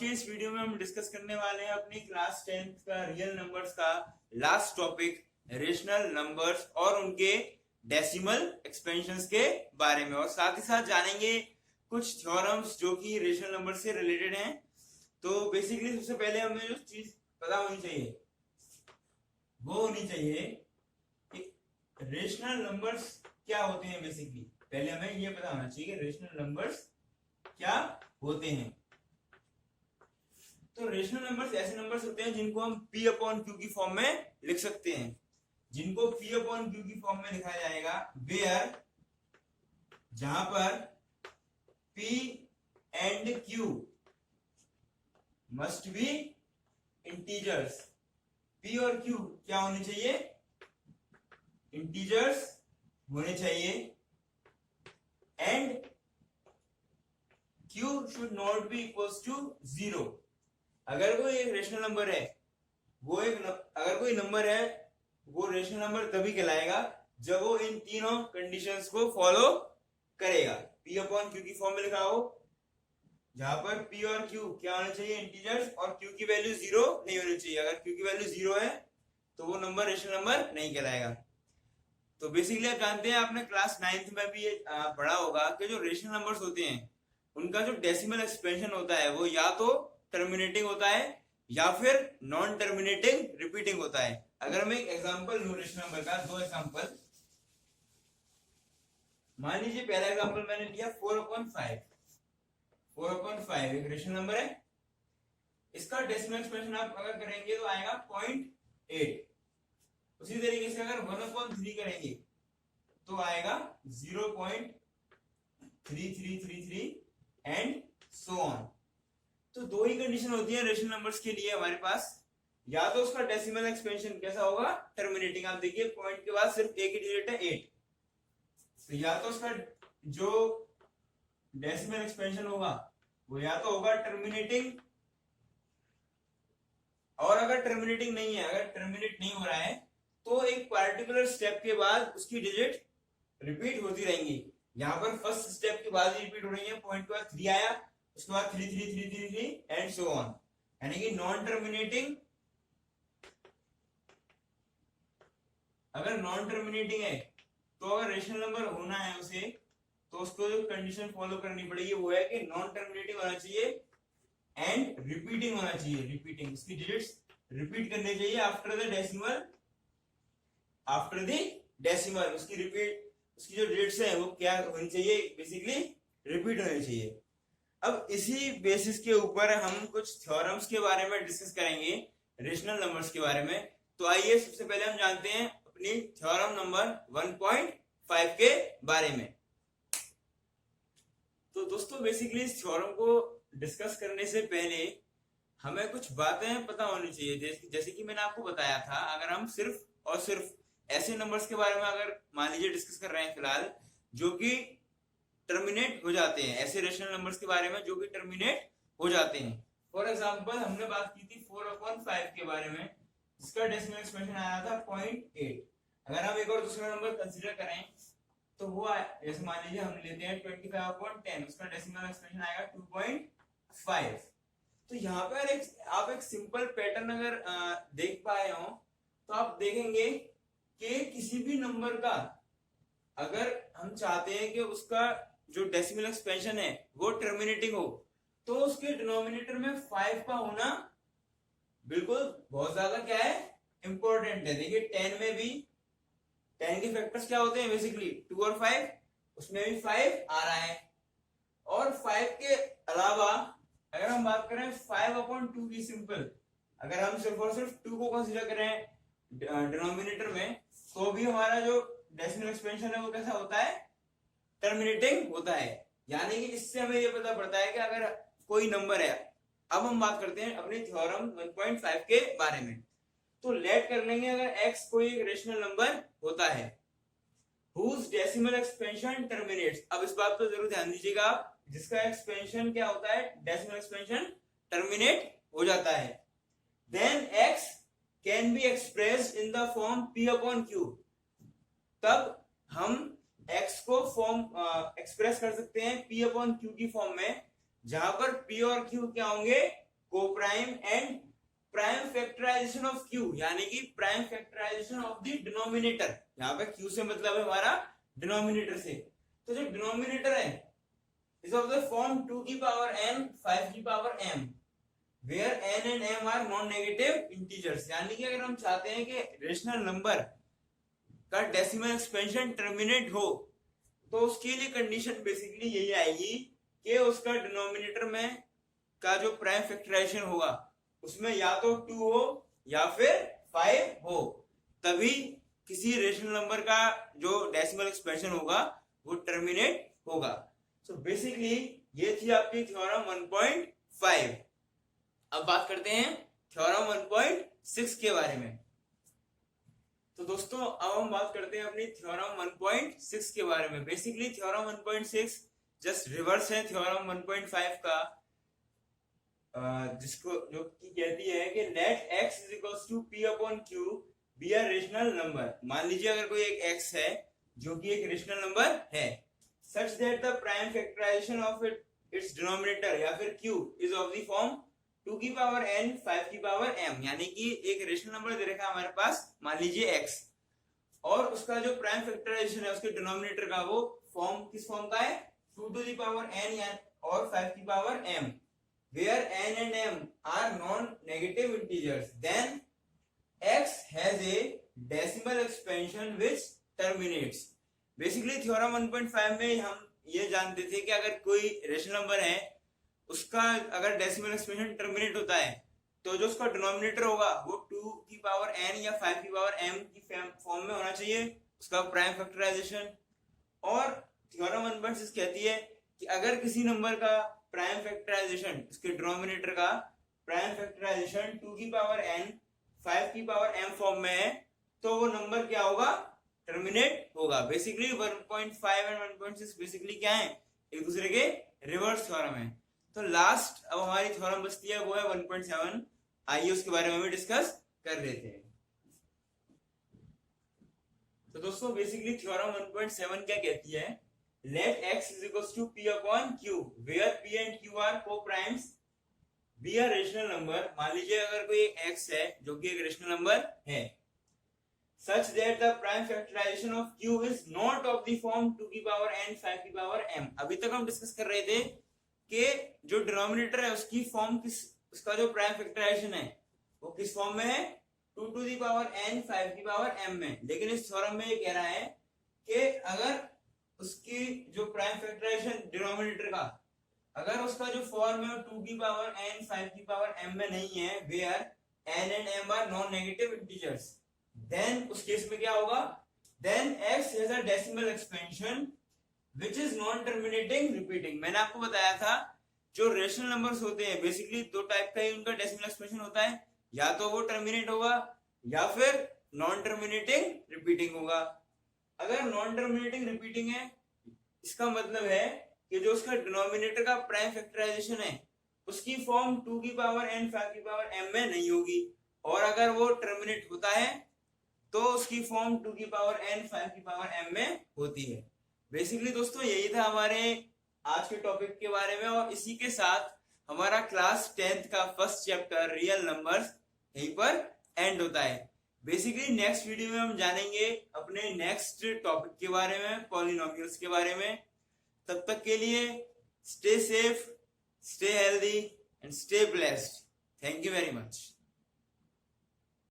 के इस वीडियो में हम डिस्कस करने वाले हैं अपनी क्लास 10th का रियल नंबर्स का लास्ट टॉपिक रेशनल नंबर्स और उनके डेसिमल एक्सपेंशंस के बारे में, और साथ ही साथ जानेंगे कुछ थ्योरम्स जो कि रेशनल नंबर से रिलेटेड हैं। तो बेसिकली सबसे पहले हमें जो चीज पता होनी चाहिए वो होनी चाहिए कि रेशनल नंबर्स क्या होते हैं। बेसिकली पहले हमें ये पता होना चाहिए कि रेशनल नंबर्स क्या होते हैं। तो रेशनल नंबर्स ऐसे नंबर्स होते हैं जिनको हम P अपॉन Q की फॉर्म में लिख सकते हैं। जिनको P अपॉन Q की फॉर्म में लिखा जाएगा वेयर जहां पर P and Q must be integers. P और Q क्या होने चाहिए? इंटीजर्स होने चाहिए। And Q should not be equals to 0। अगर कोई एक रेशनल नंबर है अगर कोई नंबर है वो रेशनल नंबर तभी कहलाएगा जब वो इन तीनों कंडीशंस को फॉलो करेगा। P अपॉन Q की फॉर्म में लिखा हो जहां पर P और Q क्या होने चाहिए? इंटीजर्स, और Q की वैल्यू 0 नहीं होनी चाहिए। अगर Q की वैल्यू 0 है तो वो नंबर रेशनल नंबर नहीं कहलाएगा। तो बेसिकली आप जानते हैं, आपने क्लास 9th में भी ये पढ़ा होगा कि जो रेशनल नंबर्स होते हैं उनका जो डेसिमल एक्सपेंशन होता है वो या तो टर्मिनेटिंग होता है या फिर नॉन टर्मिनेटिंग रिपीटिंग होता है। अगर मैं एक एग्जांपल लूं रेशनल नंबर का, दो एग्जांपल। मान लीजिए पहला एग्जांपल मैंने लिया 4/5। 4/5 एक रेशनल नंबर है। इसका डेसिमल एक्सपेंशन आप अगर करेंगे तो आएगा 0.8। उसी तरीके से अगर 1/3 करेंगे तो आएगा 0.3333 एंड सो ऑन। तो दो ही कंडीशन होती है रेशनल नंबर्स के लिए हमारे पास। या तो उसका डेसिमल एक्सपेंशन कैसा होगा? टर्मिनेटिंग। आप देखिए पॉइंट के बाद सिर्फ एक ही डिजिट है 8, तो या तो उसका जो डेसिमल एक्सपेंशन होगा वो या तो होगा टर्मिनेटिंग, और अगर टर्मिनेटिंग नहीं है, अगर टर्मिनेट नहीं हो रहा है तो एक पार्टिकुलर स्टेप के बाद उसकी डिजिट रिपीट होती रहेंगी। यहां पर फर्स्ट स्टेप के बाद रिपीट हो रही है, पॉइंट के बाद 3 आया, उसके बाद 3 एंड सो ऑन। यानी कि नॉन टर्मिनेटिंग। अगर नॉन टर्मिनेटिंग है तो अगर रेशनल नंबर होना है उसे, तो उसको जो कंडीशन फॉलो करनी पड़ेगी वो है कि नॉन टर्मिनेटिंग होना चाहिए एंड रिपीटिंग होना चाहिए। रिपीटिंग, उसकी डिजिट्स रिपीट करनी चाहिए आफ्टर द डेसिमल। उसकी जो डिजिट्स है वो क्या होनी चाहिए? बेसिकली रिपीट होनी चाहिए। अब इसी बेसिस के ऊपर हम कुछ थ्योरम्स के बारे में डिस्कस करेंगे रेशनल नंबर्स के बारे में। तो आइए सबसे पहले हम जानते हैं अपनी थ्योरम नंबर 1.5 के बारे में। तो दोस्तों बेसिकली इस थ्योरम को डिस्कस करने से पहले हमें कुछ बातें पता होनी चाहिए। जैसे कि मैंने आपको बताया था, अगर हम सिर्फ और सिर्फ ऐसे नंबर्स के बारे में अगर मान लीजिए डिस्कस कर रहे हैं फिलहाल जो कि टर्मिनेट हो जाते हैं, ऐसे रेशनल नंबर्स के बारे में जो कि टर्मिनेट हो जाते हैं। फॉर एग्जांपल हमने बात की थी 4/5 के बारे में, जिसका डेसिमल एक्सपेंशन आया था 0.8। अगर हम एक और दूसरा नंबर कंसीडर करें तो वो जैसे मान लीजिए हम लेते हैं 25/10, उसका डेसिमल एक्सपेंशन आएगा 2.5। तो यहाँ पर आप एक सिंपल पैटर्न अगर देख पाए हो तो आप देखेंगे कि किसी भी नंबर का अगर हम चाहते हैं कि उसका जो डेसिमल एक्सपेंशन है वो टर्मिनेटिंग हो तो उसके डिनोमिनेटर में 5 का होना बिल्कुल बहुत ज्यादा क्या है? इंपॉर्टेंट है। देखिए 10 में भी 10 के फैक्टर्स क्या होते हैं? बेसिकली 2 और 5, उसमें भी 5 आ रहा है। और 5 के अलावा अगर हम बात करें 5/2 की, सिंपल अगर हम सिर्फ और सिर्फ 2 को कंसीडर करें डिनोमिनेटर में तो भी हमारा जो डेसिमल एक्सपेंशन है वो कैसा होता है? टर्मिनेटिंग होता है। यानी कि इससे हमें ये पता पड़ता है कि अगर कोई नंबर है। अब हम बात करते हैं अपने थ्योरम 1.5 के बारे में। तो लेट कर लेंगे अगर x कोई एक रेशनल नंबर होता है whose decimal expansion terminates। अब इस बात पर जरूर ध्यान दीजिएगा आप, जिसका एक्सपेंशन क्या होता है? डेसिमल एक्सपेंशन टर्मिनेट हो जाता है। then x can be expressed in the form P upon Q। तब हम x को फॉर्म एक्सप्रेस कर सकते हैं P अपॉन Q की फॉर्म में, जहां पर P और Q क्या होंगे? Coprime and prime factorization of q, यानी कि prime factorization of the denominator. यहाँ पे क्यू से मतलब है हमारा डिनोमिनेटर से। तो जो डिनोमिनेटर है इज ऑफ द फॉर्म 2 की पावर n 5 की power m where n and m are non negative integers, यानी कि अगर हम चाहते हैं कि रेशनल नंबर का डेसिमल एक्सपेंशन टर्मिनेट हो तो उसके लिए कंडीशन बेसिकली यही आएगी कि उसका डिनोमिनेटर में का जो प्राइम फैक्टराइजेशन होगा उसमें या तो 2 हो या फिर 5 हो, तभी किसी रेशनल नंबर का जो डेसिमल एक्सपेंशन होगा वो टर्मिनेट होगा। सो बेसिकली ये थी आपकी थ्योरम 1.5। अब बात करते हैं थ्योरम 1.6 के बारे में। तो दोस्तों अब हम बात करते हैं अपनी थ्योरम 1.6 के बारे में। बेसिकली थ्योरम 1.6 जस्ट रिवर्स है थ्योरम 1.5 का, जिसको जो की कहती है कि let x is equals to p upon q be a rational number. मान लीजिए अगर कोई एक x है जो कि एक रेशनल नंबर है, such that the prime factorization of its denominator या फिर q is of the form 2 की पावर n 5 की पावर m, यानी कि एक रेशनल नंबर दे रखा है हमारे पास, मान लीजिए x, और उसका जो प्राइम फैक्टराइजेशन है उसके डिनोमिनेटर का वो फॉर्म किस फॉर्म का है 2 टू द पावर n और 5 की power m where n and m are non-negative integers, then x has a decimal expansion which terminates। Basically theorem 1.5 में हम ये जानते थे कि अगर कोई रेशनल नंबर है उसका अगर डेसिमल एक्सपेंशन टर्मिनेट होता है तो जो उसका डिनोमिनेटर होगा वो 2 की पावर n या 5 की पावर m की फॉर्म में होना चाहिए उसका प्राइम फैक्टराइजेशन। और थ्योरम 1.6 कहती है कि अगर किसी नंबर का प्राइम फैक्टराइजेशन, इसके डिनोमिनेटर का प्राइम फैक्टराइजेशन 2 की पावर n 5 की पावर m फॉर्म में है तो वो नंबर क्या होगा, टर्मिनेट होगा। बेसिकली 1.5 एंड 1.6 बेसिकली क्या है, एक दूसरे के रिवर्स थ्योरम है। तो लास्ट अब हमारी थ्योरम बचती है वो है 1.7। आइए उसके बारे में भी डिस्कस कर लेते हैं। तो दोस्तों बेसिकली थ्योरम 1.7 क्या कहती है, let x is equals to p upon q where p and q are co-primes be a rational number। मान लीजिए अगर कोई x है जो कि एक रेशनल नंबर है, such that the prime factorization of q is not of the form 2 की पावर n 5 की पावर m। अभी तक हम डिस्कस कर रहे थे कि जो डिनोमिनेटर है उसकी फॉर्म किस, उसका जो प्राइम फैक्टराइजेशन है वो किस फॉर्म में है 2 टू दी पावर n 5 की पावर m में। लेकिन इस थ्योरम में ये कह रहा है कि अगर उसकी जो प्राइम फैक्टराइजेशन डिनोमिनेटर का अगर उसका जो फॉर्म है 2 की पावर n 5 की पावर m में नहीं है, where n and m are non negative integers, then उस केस में क्या होगा, then x has a decimal expansion which is non terminating repeating. मैंने आपको बताया था जो रेशनल नंबर्स होते हैं बेसिकली दो टाइप का ही उनका डेसिमल एक्सपेंशन होता है, या तो वो टर्मिनेट होगा या फिर नॉन टर्मिनेटिंग रिपीटिंग होगा। अगर नॉन टर्मिनेटिंग रिपीटिंग है इसका मतलब है कि जो उसका डिनोमिनेटर का प्राइम फैक्टराइजेशन है उसकी फॉर्म 2 की पावर n 5 की पावर m में नहीं होगी, और अगर वो टर्मिनेट होता है तो उसकी फॉर्म 2 की पावर n 5 की पावर m में होती है। बेसिकली दोस्तों यही था हमारे आज के टॉपिक के बारे में, और इसी के साथ हमारा क्लास 10th का फर्स्ट चैप्टर रियल नंबर्स यहीं पर एंड होता है। बेसिकली नेक्स्ट वीडियो में हम जानेंगे अपने नेक्स्ट टॉपिक के बारे में, पॉलिनोमियल्स के बारे में। तब तक के लिए stay safe, stay healthy and stay blessed. Thank you very much.